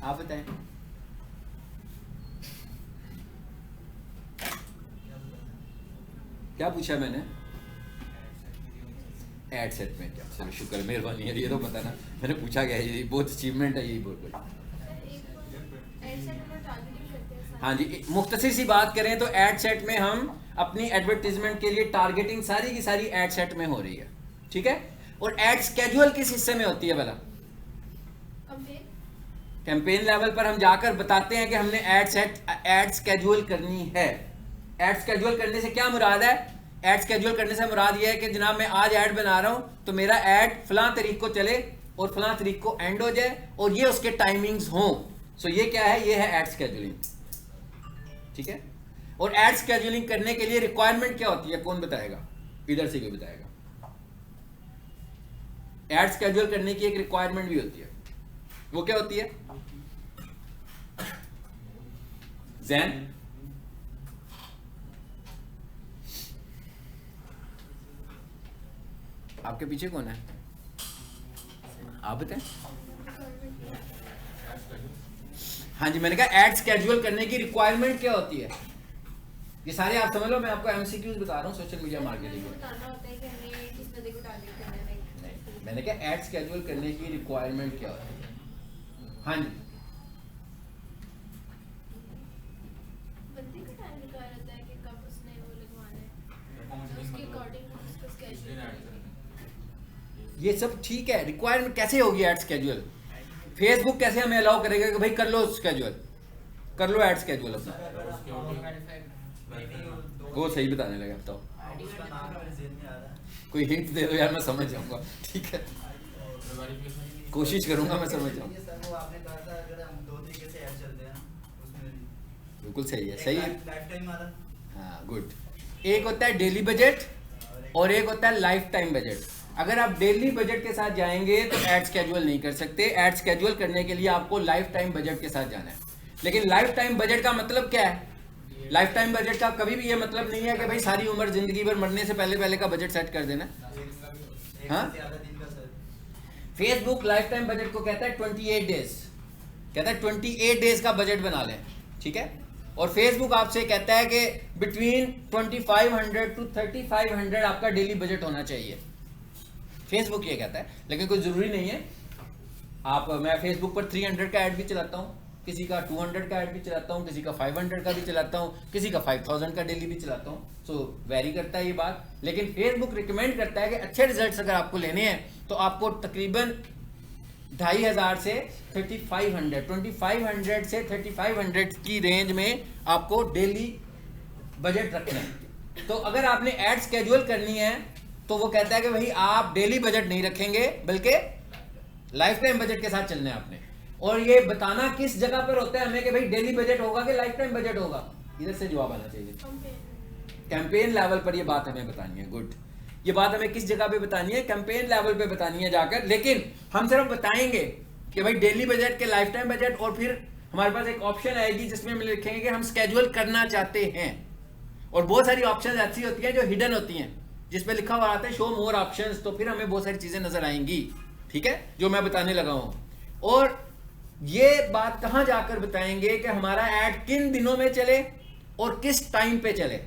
आप बताएं। क्या पूछा मैंने? एड सेट में क्या? चलो शुक्र, मेहरबानी है, ये तो पता ना मैंने पूछा गया, ये बहुत अचीवमेंट है, यही बहुत बड़ी। हाँ जी, मुख्तसर सी बात करें तो एड सेट में हम अपनी एडवर्टीजमेंट के लिए टारगेटिंग सारी की सारी एड सेट में हो रही है, ठीक है। और एड स्केड्यूल किस हिस्से में होती है भला? कैंपेन लेवल पर हम जाकर बताते हैं कि हमने एड स्केड्यूल करनी है। एड स्केड्यूल करने से क्या मुराद है? एड स्केड्यूल करने से मुराद ये है कि जनाब मैं आज ऐड बना रहा हूं तो मेरा ऐड फलां तारीख को चले और फलां तारीख को एंड हो जाए और ये उसके टाइमिंग्स हों। सो ये क्या है? ये है एड स्केड्यूलिंग, ठीक है। और एड स्केड्यूलिंग करने के लिए रिक्वायरमेंट क्या होती है? कौन बताएगा? इधर से कोई बताएगा? एड स्केड्यूल करने की एक रिक्वायरमेंट भी होती है, वो क्या होती है? जैन आपके पीछे कौन है? आप बताएं। हाँ जी, मैंने कहा एड स्केड्यूल करने की रिक्वायरमेंट क्या होती है? ये सारे आप समझ लो, मैं आपको एमसीक्यूज बता रहा हूँ सोशल मीडिया मार्केटिंग में। मैंने कहा एड स्केड्यूल करने की रिक्वायरमेंट क्या होती है? हाँ जी, ये सब ठीक है। रिक्वायरमेंट कैसे होगी एड स्केड्यूल? फेसबुक कैसे हमें अलाउ करेगा कि भाई कर लो स्केड्यूल, कर लो एड स्केड्यूल? वो सही बताने लगा, बताओ कोई हिंट दे दो यार, मैं समझ जाऊंगा। ठीक है, कोशिश करूंगा मैं समझ जाऊंगा। बिल्कुल सही है, सही है। हाँ गुड। एक होता है डेली बजट और एक होता है लाइफ टाइम बजट। अगर आप डेली बजट के साथ जाएंगे तो एड स्केड्यूल नहीं कर सकते। एड स्केड्यूल करने के लिए आपको लाइफ टाइम बजट के साथ जाना है। लेकिन लाइफ टाइम बजट का मतलब क्या है? लाइफ टाइम बजट का कभी भी ये मतलब नहीं है कि भाई सारी उम्र जिंदगी भर मरने से पहले पहले का बजट सेट कर देना। हाँ, फेसबुक लाइफ टाइम बजट को कहता है 28 डेज, कहता है 28 डेज का बजट बना लें, ठीक है। और फेसबुक आपसे कहता है कि बिटवीन 2500 टू 3500 आपका डेली बजट होना चाहिए। फेसबुक ये कहता है, लेकिन कोई जरूरी नहीं है। मैं फेसबुक पर 300 का ऐड भी चलाता हूँ, किसी का 200 का ऐड भी चलाता हूँ, किसी का 500 का भी चलाता हूँ, किसी का 5000 का डेली भी चलाता हूँ। सो वेरी करता है ये बात। लेकिन फेसबुक रिकमेंड करता है कि अच्छे रिजल्ट्स अगर आपको लेने हैं तो आपको तकरीबन 2500 से 3500, 2500 से 3500 की रेंज में आपको डेली बजट रखना है। तो अगर आपने ऐड स्केड्यूल करनी है तो वो कहता है कि भाई आप डेली बजट नहीं रखेंगे बल्कि लाइफ टाइम बजट के साथ चलना है आपने। और ये बताना किस जगह पर होता है हमें कि भाई डेली बजट होगा कि लाइफ टाइम बजट होगा? इधर से जवाब आना चाहिए। कैंपेन लेवल पर ये बात हमें बतानी है। गुड। ये बात हमें किस जगह पे बतानी है? कैंपेन लेवल पे बतानी है जाकर। लेकिन हम सिर्फ बताएंगे कि भाई डेली बजट के लाइफ टाइम बजट, और फिर हमारे पास एक ऑप्शन आएगी जिसमें हम लिखेंगे कि हम स्केड्यूल करना चाहते हैं। और बहुत सारी ऑप्शन ऐसी होती हैं जो हिडन होती हैं, जिसपे लिखा हुआ आता है शो मोर ऑप्शंस, तो फिर हमें बहुत सारी चीजें नजर आएंगी, ठीक है, जो मैं बताने लगा हूं। और ये बात कहां जाकर बताएंगे कि हमारा ऐड किन दिनों में चले और किस टाइम पे चले।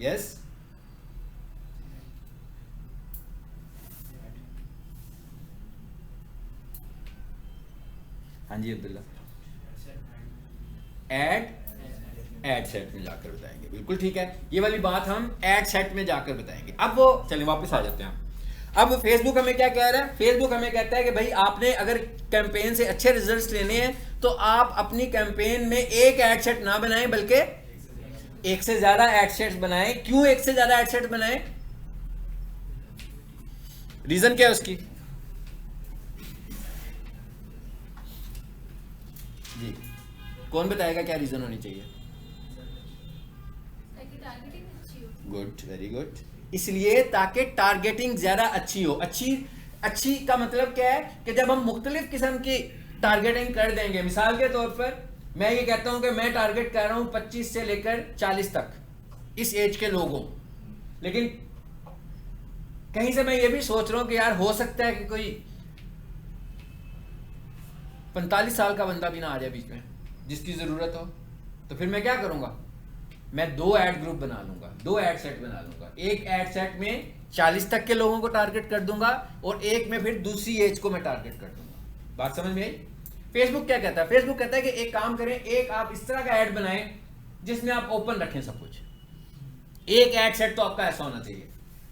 यस, हाँ जी अब्दुल्ला, ऐड सेट में जाकर बताएंगे, बिल्कुल ठीक है, ये वाली बात हम ऐड सेट में जाकर बताएंगे। अब वो चलिए वापस आ जाते हैं। अब फेसबुक हमें क्या कह रहा है, फेसबुक हमें कहता है कि भाई आपने अगर कैंपेन से अच्छे रिजल्ट्स लेने हैं तो आप अपनी कैंपेन में एक ऐड सेट ना बनाएं बल्कि एक से ज्यादा ऐड सेट्स बनाएं। क्यों एक से ज्यादा ऐड सेट बनाएं, रीजन क्या है उसकी? जी कौन बताएगा क्या रीजन होनी चाहिए? Good, very good. इसलिए ताकि टारगेटिंग ज्यादा अच्छी हो। अच्छी का मतलब क्या है कि जब हम मुख्तलिफ किस्म की टारगेटिंग कर देंगे, मिसाल के तौर पर मैं ये कहता हूं कि मैं टारगेट कर रहा हूं 25 से लेकर 40 तक, इस एज के लोगों, लेकिन कहीं से मैं ये भी सोच रहा हूं कि यार हो सकता है कि कोई 45 साल का बंदा भी ना आ जाए बीच में जिसकी जरूरत हो, तो फिर मैं क्या करूंगा, मैं 2 ऐड ग्रुप बना लूंगा, 2 ऐड सेट बना लूंगा। एक ऐड सेट में 40 तक के लोगों को टारगेट कर दूंगा और एक में फिर दूसरी एज को मैं टारगेट कर दूंगा। बात समझ में आई? फेसबुक क्या कहता है? फेसबुक कहता है कि एक काम करें, एक आप इस तरह का ऐड बनाएं जिसमें आप ओपन रखें सब कुछ। एक ऐड सेट तो आपका ऐसा होना चाहिए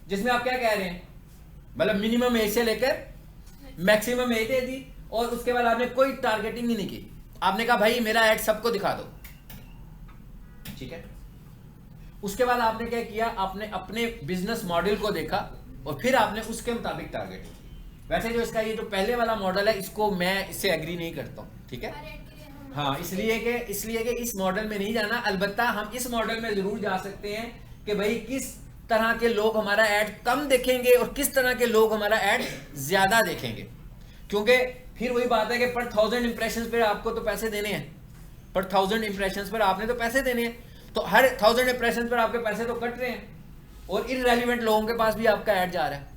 जिसमें आप क्या कह रहे हैं, मतलब मिनिमम एज से लेकर मैक्सिमम एज दे दी और उसके बाद आपने कोई टारगेटिंग ही नहीं की। आपने कहा भाई मेरा ऐड सबको दिखा दो, ठीक है। उसके बाद आपने क्या किया, आपने अपने बिजनेस मॉडल को देखा और फिर आपने उसके मुताबिक टारगेट की। वैसे जो इसका ये जो पहले वाला मॉडल है इसको मैं इससे एग्री नहीं करता हूँ, ठीक है। हाँ, इसलिए कि इस मॉडल में नहीं जाना। अलबत्ता हम इस मॉडल में जरूर जा सकते हैं कि भाई किस तरह के लोग हमारा ऐड कम देखेंगे और किस तरह के लोग हमारा ऐड ज्यादा देखेंगे, क्योंकि फिर वही बात है कि पर 1000 इंप्रेशंस पे आपको तो पैसे देने हैं, पर 1000 इंप्रेशंस पर आपने तो पैसे देने हैं, तो हर 1000 इंप्रेशंस पर आपके पैसे तो कट रहे हैं और इररेलेवेंट लोगों के पास भी आपका ऐड जा रहा है,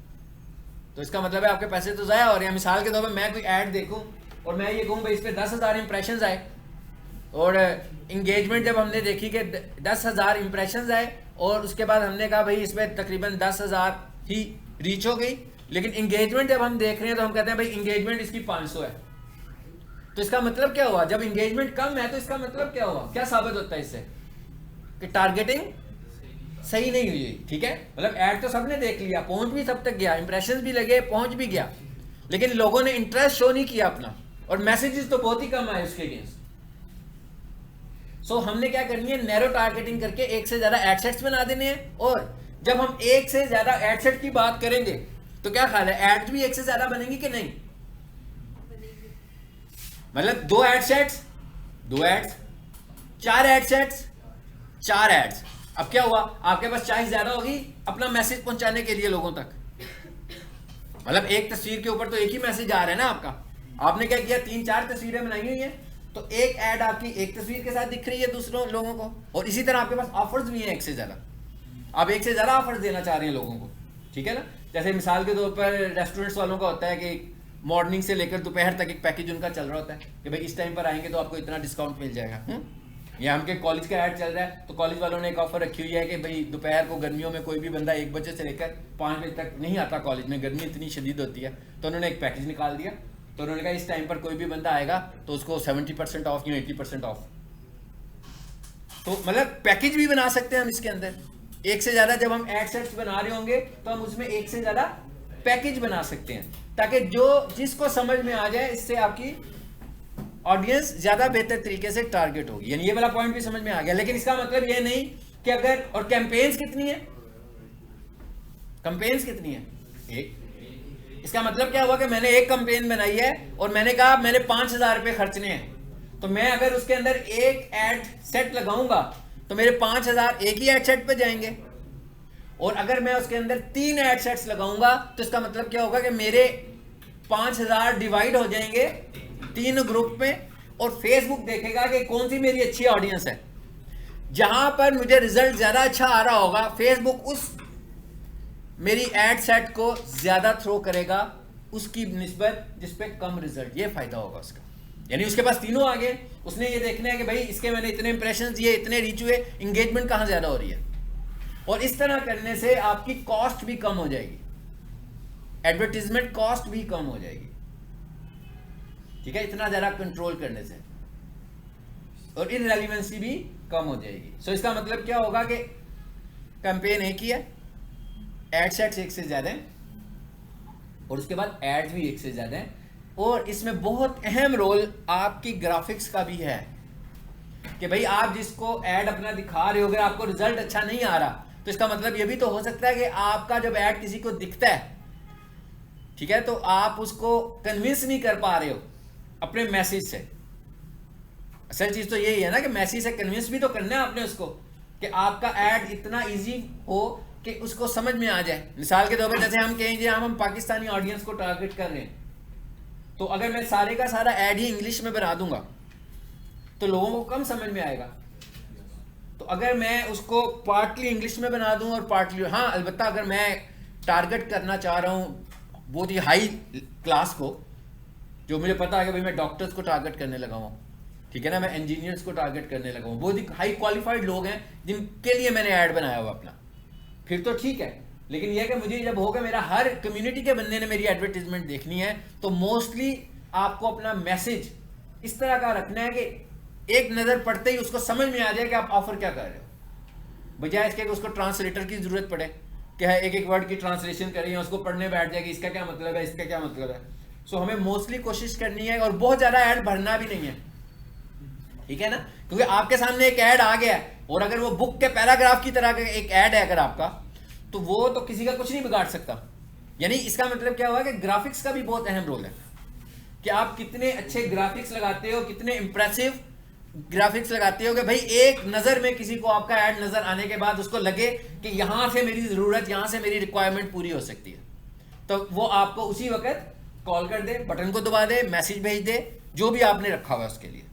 तो इसका मतलब है आपके पैसे तो ज़ाया हो रहे हैं। मिसाल के तौर पर मैं कोई ऐड देखूं और मैं ये कहूं भाई इस पर 10,000 इंप्रेशंस आए और इंगेजमेंट जब हमने देखी कि 10,000 इंप्रेशंस आए और उसके बाद हमने कहा भाई इसमें तकरीबन 10,000 ही रीच हो गई, लेकिन इंगेजमेंट जब हम देख रहे हैं तो हम कहते हैं भाई इंगेजमेंट इसकी 500 है, तो इसका मतलब क्या हुआ, जब इंगेजमेंट कम है तो इसका मतलब क्या हुआ, क्या साबित होता है इससे कि टारगेटिंग सही नहीं हुई, ठीक है। मतलब ऐड तो सबने देख लिया, पहुंच भी सब तक गया, इंप्रेशंस भी लगे, पहुंच भी गया, लेकिन लोगों ने इंटरेस्ट शो नहीं किया अपना और मैसेजेस तो बहुत ही कम आए उसके अगेंस्ट। सो हमने क्या करनी है, नैरो टारगेटिंग करके एक से ज्यादा एड सेट्स बना देने हैं। और जब हम एक से ज्यादा एड सेट की बात करेंगे तो क्या ख्याल है, एड्स भी एक से ज्यादा बनेंगी कि नहीं? मतलब 2 एड सेट्स, 2 एड्स, 4 एड सेट्स, 4 एड्स। अब क्या हुआ, आपके पास चॉइस ज्यादा होगी अपना मैसेज पहुंचाने के लिए लोगों तक। मतलब एक तस्वीर के ऊपर तो एक ही मैसेज आ रहा है ना आपका, आपने क्या किया 3-4 तस्वीरें बनाई हुई हैं, तो एक ऐड आपकी एक तस्वीर के साथ दिख रही है दूसरों लोगों को, और इसी तरह आपके पास ऑफर्स भी हैं एक से ज्यादा, आप एक से ज्यादा ऑफर्स देना चाह रहे हैं लोगों को, ठीक है ना। जैसे मिसाल के तौर पर रेस्टोरेंट्स वालों का होता है कि मॉर्निंग से लेकर दोपहर तक एक पैकेज उनका चल रहा होता है कि भाई इस टाइम पर आएंगे तो आपको इतना डिस्काउंट मिल जाएगा। या हमके कॉलेज का ऐड चल रहा है तो कॉलेज वालों ने एक ऑफर रखी हुई है कि भाई दोपहर को गर्मियों में कोई भी बंदा 1 बजे से लेकर 5 बजे तक नहीं आता कॉलेज में, गर्मी इतनी शदीद होती है, तो उन्होंने एक पैकेज निकाल दिया, तो उन्होंने कहा इस टाइम पर कोई भी बंदा आएगा तो उसको 70% ऑफ या 80% ऑफ। तो मतलब पैकेज भी बना सकते हैं हम इसके अंदर, एक से ज्यादा जब हम एड सेट्स बना रहे होंगे तो हम उसमें एक से ज्यादा पैकेज बना सकते हैं, ताकि जो जिसको समझ में आ जाए इससे आपकी ऑडियंस ज्यादा बेहतर तरीके से टारगेट होगी। यानी ये वाला पॉइंट भी समझ में आ गया, लेकिन इसका मतलब ये नहीं कि अगर, और कैंपेन्स कितनी है, कैंपेन्स कितनी है, एक। इसका मतलब क्या हुआ कि मैंने एक कैंपेन बनाई है और मैंने कहा मैंने 5,000 रुपए खर्चने हैं, तो मैं अगर उसके अंदर एक ऐड सेट लगाऊंगा तो मेरे 5,000 एक ही ऐड सेट पे जाएंगे, और अगर मैं उसके अंदर 3 ऐड सेट्स लगाऊंगा तो इसका मतलब क्या होगा कि मेरे 5,000 डिवाइड हो जाएंगे 3 ग्रुप में, और फेसबुक देखेगा कि कौन सी मेरी अच्छी ऑडियंस है, जहां पर मुझे रिजल्ट ज्यादा अच्छा आ रहा होगा फेसबुक उस मेरी एड सेट को ज्यादा थ्रो करेगा उसकी निस्बत जिस पे कम रिजल्ट, ये फायदा होगा उसका। यानी उसके पास तीनों आ गए, उसने ये देखना है कि भाई इसके मैंने इतने इंप्रेशन दिए, इतने रीच हुए, इंगेजमेंट कहां ज्यादा हो रही है, और इस तरह करने से आपकी कॉस्ट भी कम हो जाएगी, एडवर्टीजमेंट कॉस्ट भी कम हो जाएगी। ठीक है, इतना ज़रा कंट्रोल करने से, और इनरेलेवेंसी भी कम हो जाएगी। सो इसका मतलब क्या होगा कि कैंपेन एक ही है, एड सेट्स एक से ज़्यादा हैं, और उसके बाद एड्स भी एक से ज़्यादा हैं, और इसमें बहुत अहम रोल आपकी ग्राफिक्स का भी है कि भाई आप जिसको ऐड अपना दिखा रहे हो, अगर आपको रिजल्ट अच्छा नहीं आ रहा तो इसका मतलब ये भी तो हो सकता है कि आपका जब ऐड किसी को दिखता है, ठीक है, तो आप उसको कन्विंस नहीं कर पा रहे हो अपने मैसेज से। असल चीज तो यही है ना कि मैसेज से कन्विंस भी तो करना है आपने उसको कि आपका ऐड इतना इजी हो कि उसको समझ में आ जाए। मिसाल के तौर पर जैसे हम कहेंगे हम पाकिस्तानी ऑडियंस को टारगेट कर रहे हैं, तो अगर मैं सारे का सारा ऐड ही इंग्लिश में बना दूंगा तो लोगों को कम समझ में आएगा। तो अगर मैं उसको पार्टली इंग्लिश में बना दूं और पार्टली, हाँ अलबत्ता अगर मैं टारगेट करना चाह रहा हूँ बहुत ही हाई क्लास को, जो मुझे पता है कि भाई मैं डॉक्टर्स को टारगेट करने लगा हूँ, ठीक है ना, मैं इंजीनियर्स को टारगेट करने लगा हूँ, बहुत ही हाई क्वालिफाइड लोग हैं जिनके लिए मैंने ऐड बनाया हुआ अपना, फिर तो ठीक है। लेकिन यह कि मुझे जब होगा मेरा हर कम्युनिटी के बंदे ने मेरी एडवर्टीजमेंट देखनी है, तो मोस्टली आपको अपना मैसेज इस तरह का रखना है कि एक नज़र पड़ते ही उसको समझ में आ जाए कि आप ऑफर क्या कर रहे हो, बजाय इसके कि उसको ट्रांसलेटर की जरूरत पड़े कि है एक एक वर्ड की ट्रांसलेशन करिए, उसको पढ़ने बैठ जाएगी इसका क्या मतलब है, इसका क्या मतलब है। सो हमें मोस्टली कोशिश करनी है, और बहुत ज़्यादा ऐड भरना भी नहीं है, ठीक है ना, क्योंकि आपके सामने एक ऐड आ गया है, और अगर वो बुक के पैराग्राफ की तरह का एक ऐड है अगर आपका, तो वो तो किसी का कुछ नहीं बिगाड़ सकता। यानी इसका मतलब क्या हुआ कि ग्राफिक्स का भी बहुत अहम रोल है कि आप कितने अच्छे ग्राफिक्स लगाते हो, कितने इंप्रेसिव ग्राफिक्स लगाते हो कि भाई एक नज़र में किसी को आपका ऐड नज़र आने के बाद उसको लगे कि यहाँ से मेरी ज़रूरत, यहाँ से मेरी रिक्वायरमेंट पूरी हो सकती है, तो वो आपको उसी वक्त कॉल कर दे, बटन को दबा दे, मैसेज भेज दे, जो भी आपने रखा हुआ है उसके लिए।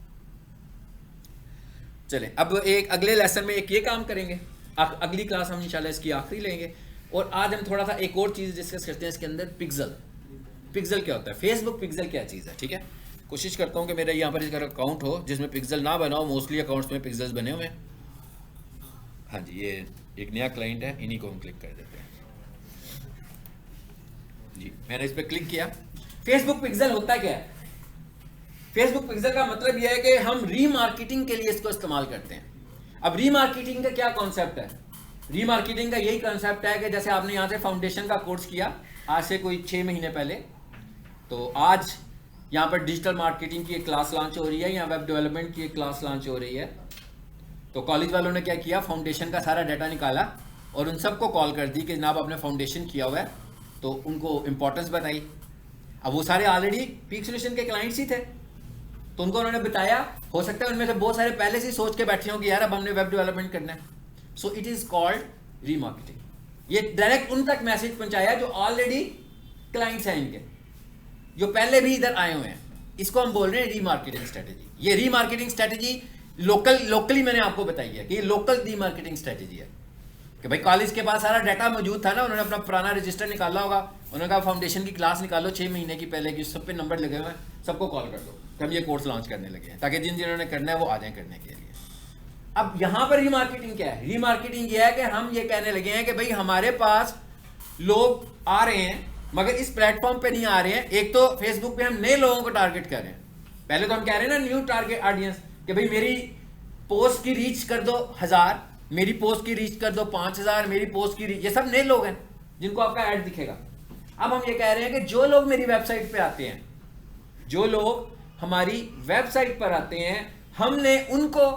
चलें अब एक अगले लेसन में एक ये काम करेंगे, अगली क्लास हम इंशाल्लाह इसकी आखिरी लेंगे, और आज हम थोड़ा सा एक और चीज़ डिस्कस करते हैं इसके अंदर, पिक्सल। पिक्सल क्या होता है, फेसबुक पिक्सल क्या चीज़ है, ठीक है। कोशिश करता हूँ कि मेरा यहाँ पर इसका अकाउंट हो जिसमें पिक्सल ना बना हो, मोस्टली अकाउंट्स में पिक्सल्स बने हुए हैं। हाँ जी, ये एक नया क्लाइंट है, इन्हीं को हम क्लिक कर देते हैं जी। मैंने इस पर क्लिक किया। फेसबुक पिक्सल होता क्या है, फेसबुक पिक्सल का मतलब यह है कि हम रीमार्केटिंग के लिए इसको इस्तेमाल करते हैं। अब रीमार्केटिंग का क्या कॉन्सेप्ट है, रीमार्केटिंग का यही कॉन्सेप्ट है कि जैसे आपने यहाँ से फाउंडेशन का कोर्स किया आज से कोई 6 महीने पहले, तो आज यहाँ पर डिजिटल मार्केटिंग की एक क्लास लॉन्च हो रही है या वेब डेवलपमेंट की एक क्लास लॉन्च हो रही है, तो कॉलेज वालों ने क्या किया, फाउंडेशन का सारा डाटा निकाला और उन सबको कॉल कर दी कि जनाब आपने फाउंडेशन किया हुआ है, तो उनको इंपॉर्टेंस बताई। अब वो सारे ऑलरेडी पीक सॉल्यूशन के क्लाइंट्स ही थे, तो उनको उन्होंने बताया, हो सकता है उनमें से बहुत सारे पहले से सोच के बैठे हों कि यार अब हमने वेब डेवलपमेंट करना है। So it is called remarketing. ये डायरेक्ट उन तक मैसेज पहुंचाया जो ऑलरेडी क्लाइंट्स हैं इनके, जो पहले भी इधर आए हुए हैं, इसको हम बोल रहे हैं रीमार्केटिंग स्ट्रेटेजी। ये रीमार्केटिंग स्ट्रेटेजी लोकली मैंने आपको बताई है कि ये लोकल रीमार्केटिंग स्ट्रेटेजी है कि भाई कॉलेज के पास सारा डाटा मौजूद था ना, उन्होंने अपना पुराना रजिस्टर निकाला होगा, उन्होंने कहा फाउंडेशन की क्लास निकालो 6 महीने की पहले की, सब पे नंबर लगे हुए हैं, सबको कॉल कर दो कि हम ये कोर्स लॉन्च करने लगे हैं, ताकि जिन्होंने करना है वो आ जाएं करने के लिए। अब यहाँ पर रीमार्केटिंग क्या है, रीमार्केटिंग ये है कि हम ये कहने लगे हैं कि भाई हमारे पास लोग आ रहे हैं मगर इस प्लेटफॉर्म पे नहीं आ रहे हैं। एक तो फेसबुक पे हम नए लोगों को टारगेट कर रहे हैं, पहले तो हम कह रहे हैं ना न्यू टारगेट ऑडियंस कि भाई मेरी पोस्ट की रीच कर दो 1000, मेरी पोस्ट की रीच कर दो 5000, मेरी पोस्ट की रीच, ये सब नए लोग हैं जिनको आपका ऐड दिखेगा। अब हम ये कह रहे हैं कि जो लोग मेरी वेबसाइट पे आते हैं, जो लोग हमारी वेबसाइट पर आते हैं, हमने उनको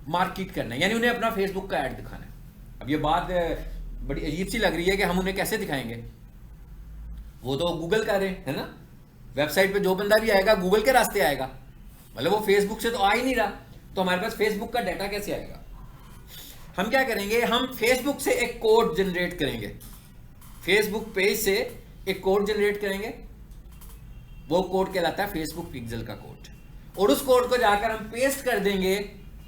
मार्केट करना है, यानी उन्हें अपना फेसबुक का ऐड दिखाना है। अब ये बात बड़ी अजीब सी लग रही है कि हम उन्हें कैसे दिखाएंगे, वो तो गूगल कर रहे हैं है ना, वेबसाइट पे जो बंदा भी आएगा गूगल के रास्ते आएगा, मतलब वो फेसबुक से तो आ ही नहीं रहा, तो हमारे पास फेसबुक का डाटा कैसे आएगा। हम क्या करेंगे, हम फेसबुक से एक कोड जनरेट करेंगे, फेसबुक पेज से एक कोड जनरेट करेंगे, वो कोड कहलाता है फेसबुक पिक्सल का कोड, और उस कोड को जाकर हम पेस्ट कर देंगे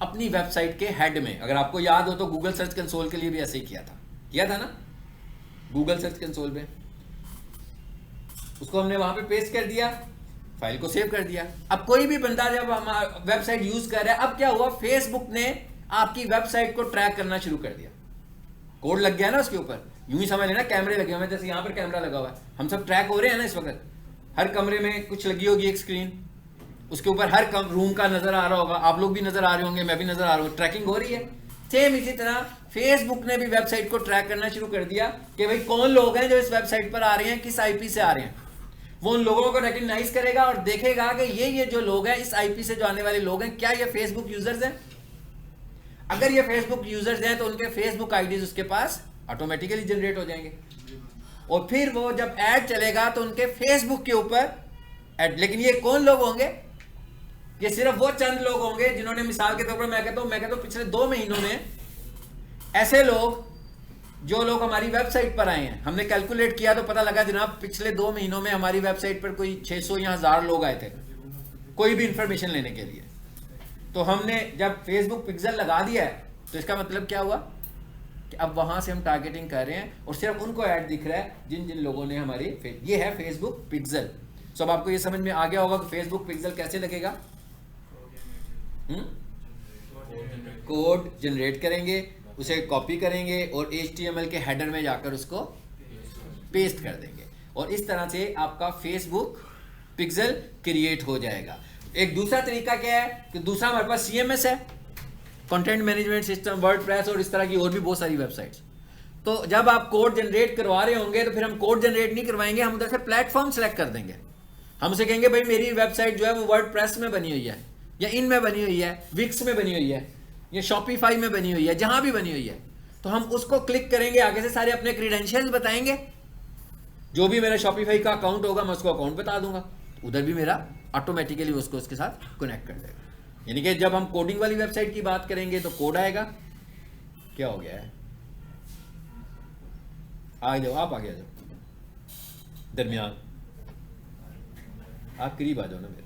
अपनी वेबसाइट के हेड में। अगर आपको याद हो तो गूगल सर्च कंसोल के लिए भी ऐसे ही किया था ना, गूगल सर्च कंसोल पे उसको हमने वहां पे पेस्ट कर दिया, फाइल को सेव कर दिया। अब कोई भी बंदा जब हमारा वेबसाइट यूज कर रहा है, अब क्या हुआ, फेसबुक ने आपकी वेबसाइट को ट्रैक करना शुरू कर दिया, कोड लग गया ना उसके ऊपर, यूं ही समझ लेना कैमरे लगे हुए हैं, जैसे यहाँ पर कैमरा लगा हुआ है, हम सब ट्रैक हो रहे हैं ना इस वक्त, हर कमरे में कुछ लगी होगी एक स्क्रीन, उसके ऊपर हर रूम का नजर आ रहा होगा, आप लोग भी नजर आ रहे होंगे, मैं भी नजर आ रहा हूँ, ट्रैकिंग हो रही है। सेम इसी तरह फेसबुक ने भी वेबसाइट को ट्रैक करना शुरू कर दिया कि भाई कौन लोग हैं जो इस वेबसाइट पर आ रहे हैं, किस आईपी से आ रहे हैं। वो उन लोगों को रिकग्नाइज करेगा और देखेगा कि ये जो लोग हैं इस आईपी से जो आने वाले लोग हैं, क्या ये फेसबुक यूजर्स हैं। अगर ये फेसबुक यूजर्स हैं तो उनके फेसबुक आईडीज उसके पास ऑटोमेटिकली जनरेट हो जाएंगे, और फिर वो जब ऐड चलेगा तो उनके फेसबुक के ऊपर ऐड। लेकिन ये कौन लोग होंगे? ये सिर्फ वो चंद लोग होंगे जिन्होंने, मिसाल के तौर पर मैं कहता हूं पिछले 2 महीनों में ऐसे लोग जो लोग हमारी वेबसाइट पर आए हैं, हमने कैलकुलेट किया तो पता लगा जनाब पिछले 2 महीनों में हमारी वेबसाइट पर कोई 600 या 1000 लोग आए थे कोई भी इंफॉर्मेशन लेने के लिए। तो हमने जब फेसबुक पिक्सल लगा दिया है तो इसका मतलब क्या हुआ कि अब वहां से हम टारगेटिंग कर रहे हैं और सिर्फ उनको ऐड दिख रहा है जिन जिन लोगों ने हमारी, ये है फेसबुक पिक्सल। सो अब आपको ये समझ में आ गया होगा कि फेसबुक पिक्सल कैसे लगेगा। कोड जनरेट करेंगे, उसे कॉपी करेंगे और HTML के हेडर में जाकर उसको पेस्ट कर देंगे, और इस तरह से आपका फेसबुक पिक्सल क्रिएट हो जाएगा। एक दूसरा तरीका क्या है कि दूसरा हमारे पास CMS है, कंटेंट मैनेजमेंट सिस्टम, वर्डप्रेस और इस तरह की और भी बहुत सारी वेबसाइट्स। तो जब आप कोड जनरेट करवा रहे होंगे तो फिर हम कोड जनरेट नहीं करवाएंगे, हम उधर से प्लेटफॉर्म सेलेक्ट कर देंगे। हम उसे कहेंगे भाई मेरी वेबसाइट जो है वो वर्डप्रेस में बनी हुई है, या इन में बनी हुई है, विक्स में बनी हुई है, या शॉपिफाई में बनी हुई है, जहां भी बनी हुई है। तो हम उसको क्लिक करेंगे, आगे से सारे अपने क्रीडेंशियल्स बताएंगे, जो भी मेरा शॉपिफाई का अकाउंट होगा मैं उसको अकाउंट बता दूंगा, उधर भी मेरा ऑटोमेटिकली उसको उसके साथ कनेक्ट कर देगा। यानी कि जब हम कोडिंग वाली वेबसाइट की बात करेंगे तो कोड आएगा। क्या हो गया है? आ जाओ, आप आगे आ जाओ, दरमियान आप करीब आ जाओ ना मेरे,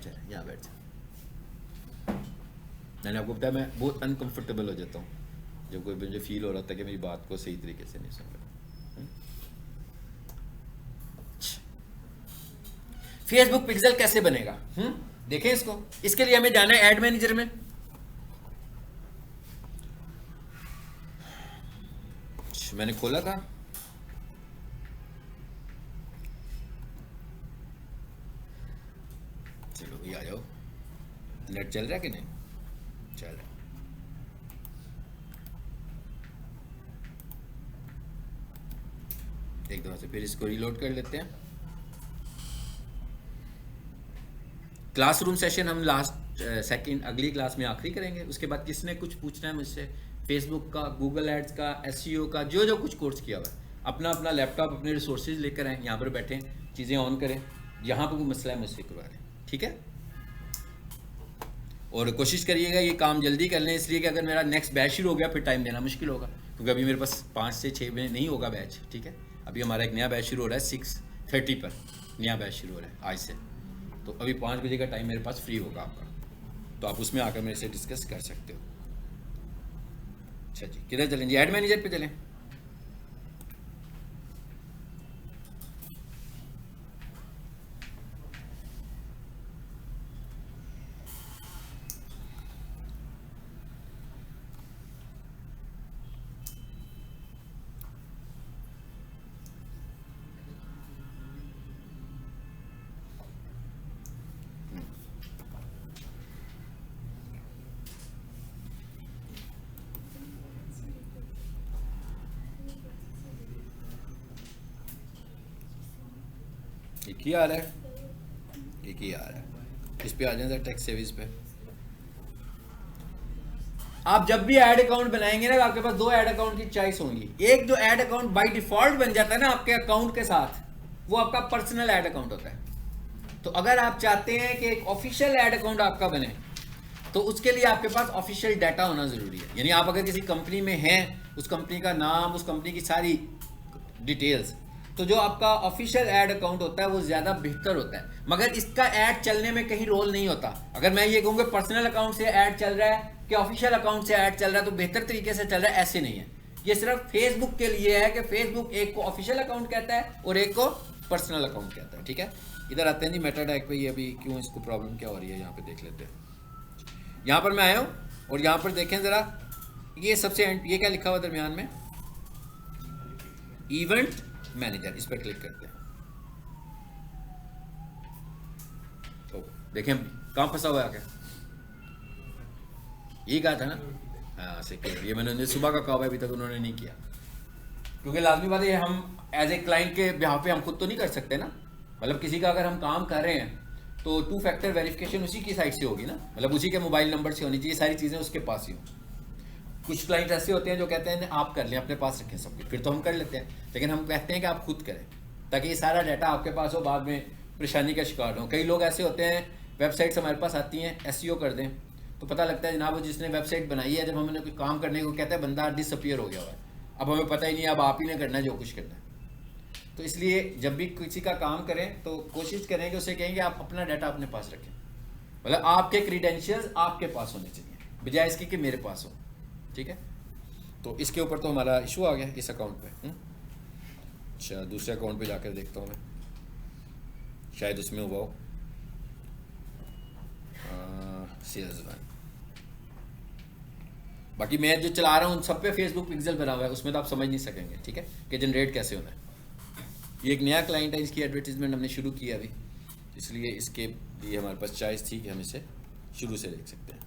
चलो यहाँ बैठ जाओ। मैंने आपको बताया मैं बहुत अनकंफर्टेबल हो जाता हूँ जब कोई मुझे फील हो रहा था कि मेरी बात को सही तरीके से नहीं सुन रहा। फेसबुक पिक्सल कैसे बनेगा? देखें इसको। इसके लिए हमें जाना है ऐड मैनेजर में। मैंने खोला था, चलो भाई आ जाओ। नेट चल रहा है कि नहीं चल रहा? एक दफा से फिर इसको रीलोड कर लेते हैं। क्लासरूम सेशन हम लास्ट सेकंड अगली क्लास में आखिरी करेंगे। उसके बाद किसने कुछ पूछना है मुझसे फेसबुक का, गूगल एड्स का, SEO का, जो जो कुछ कोर्स किया हुआ है, अपना अपना लैपटॉप अपने रिसोर्सेज लेकर आएँ, यहाँ पर बैठें, चीज़ें ऑन करें, यहाँ पर कोई मसला है मुझसे करवा रहे हैं, ठीक है। और कोशिश करिएगा ये काम जल्दी कर लें, इसलिए कि अगर मेरा नेक्स्ट बैच शुरू हो गया फिर टाइम देना मुश्किल होगा, क्योंकि अभी मेरे पास 5 से 6 में नहीं होगा बैच, ठीक है। अभी हमारा एक नया बैच शुरू हो रहा है 6:30 पर, नया बैच शुरू हो रहा है आज से। तो अभी 5 बजे का टाइम मेरे पास फ्री होगा आपका, तो आप उसमें आकर मेरे से डिस्कस कर सकते हो। अच्छा जी, किधर चलें जी? ऐड मैनेजर पे चलें। एक ही आ रहा है, एक ही आ रहा है। इस पे आ जाए टैक्स सर्विस पे। आप जब भी ऐड अकाउंट बनाएंगे ना, आपके पास 2 ऐड अकाउंट की चॉइस होंगी। एक जो ऐड अकाउंट बाय डिफॉल्ट बन जाता है ना आपके अकाउंट के साथ, वो आपका पर्सनल ऐड अकाउंट होता है। तो अगर आप चाहते हैं कि एक ऑफिशियल ऐड अकाउंट आपका बने, तो उसके लिए आपके पास ऑफिशियल डाटा होना जरूरी है। यानी आप अगर किसी कंपनी में हैं, उस कंपनी का नाम, उस कंपनी की सारी डिटेल्स, तो जो आपका ऑफिशियल ऐड अकाउंट होता है वो ज़्यादा बेहतर होता है। मगर इसका ऐड चलने में कहीं रोल नहीं होता। अगर मैं ये कहूँगा पर्सनल अकाउंट से ऐड चल रहा है कि ऑफिशियल अकाउंट से ऐड चल रहा है तो बेहतर तरीके से चल रहा है, ऐसे नहीं है। ये सिर्फ फेसबुक के लिए है कि फेसबुक एक को ऑफिशियल अकाउंट कहता है और एक को पर्सनल अकाउंट कहता है, ठीक है। इधर आते हैं जी मेटा टैग पे। ये अभी क्यों, इसको प्रॉब्लम क्या हो रही है यहाँ पे देख लेते हैं। यहाँ पर मैं आया हूँ और यहाँ पर देखें ज़रा, ये सबसे ये क्या लिखा हुआ दरमियान में, इवेंट मैनेजर, इस पर क्लिक करते हैं। तो देखें कहाँ फंसा हुआ है आगे, ये कहा था ना, हाँ सिक्योर, ये मैंने सुबह का कहा, अभी तक उन्होंने नहीं किया, क्योंकि लाजमी बात है हम एज ए क्लाइंट के बिहाफ पे हम खुद तो नहीं कर सकते ना। मतलब किसी का अगर हम काम कर रहे हैं तो 2 फैक्टर वेरिफिकेशन उसी की साइड से होगी ना, मतलब उसी के मोबाइल नंबर से होनी चाहिए, सारी चीज़ें उसके पास ही हों। कुछ क्लाइंट ऐसे होते हैं जो कहते हैं आप कर लें, अपने पास रखें सब कुछ, फिर तो हम कर लेते हैं, लेकिन हम कहते हैं कि आप खुद करें ताकि ये सारा डाटा आपके पास हो, बाद में परेशानी का शिकार हो। कई लोग ऐसे होते हैं, वेबसाइट्स हमारे पास आती हैं, SEO कर दें तो पता लगता है जनाब वो जिसने वेबसाइट बनाई है, जब हमने कोई काम करने को कहता है बंदा डिसअपीयर हो गया हुआ है, अब हमें पता ही नहीं, अब आप ही ने करना है जो कुछ करना है। तो इसलिए जब भी किसी का काम करें तो कोशिश करें कि उसे कहेंगे आप अपना डाटा अपने पास रखें, मतलब आपके क्रीडेंशियल्स आपके पास होने चाहिए, बजाय इसके कि मेरे पास हो, ठीक है। तो इसके ऊपर तो हमारा इशू आ गया इस अकाउंट पे। अच्छा, दूसरे अकाउंट पे जाकर देखता हूँ मैं, शायद उसमें हुआ हो CS1। बाकी मैं जो चला रहा हूँ उन सब पे फेसबुक पिक्सल बना हुआ है, उसमें तो आप समझ नहीं सकेंगे, ठीक है, कि जनरेट कैसे होना है। ये एक नया क्लाइंट है, इसकी एडवर्टीजमेंट हमने शुरू की अभी, इसलिए इसके लिए हमारे पास चॉइस थी कि हम इसे शुरू से देख सकते हैं।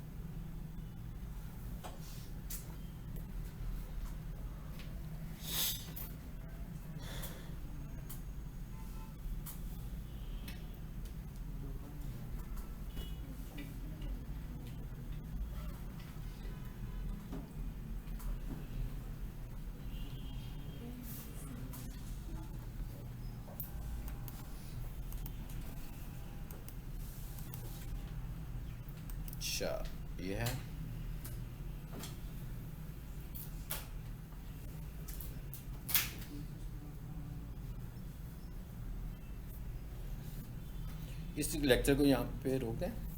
अच्छा, ये है इस लेक्चर को यहाँ पे रोक दें।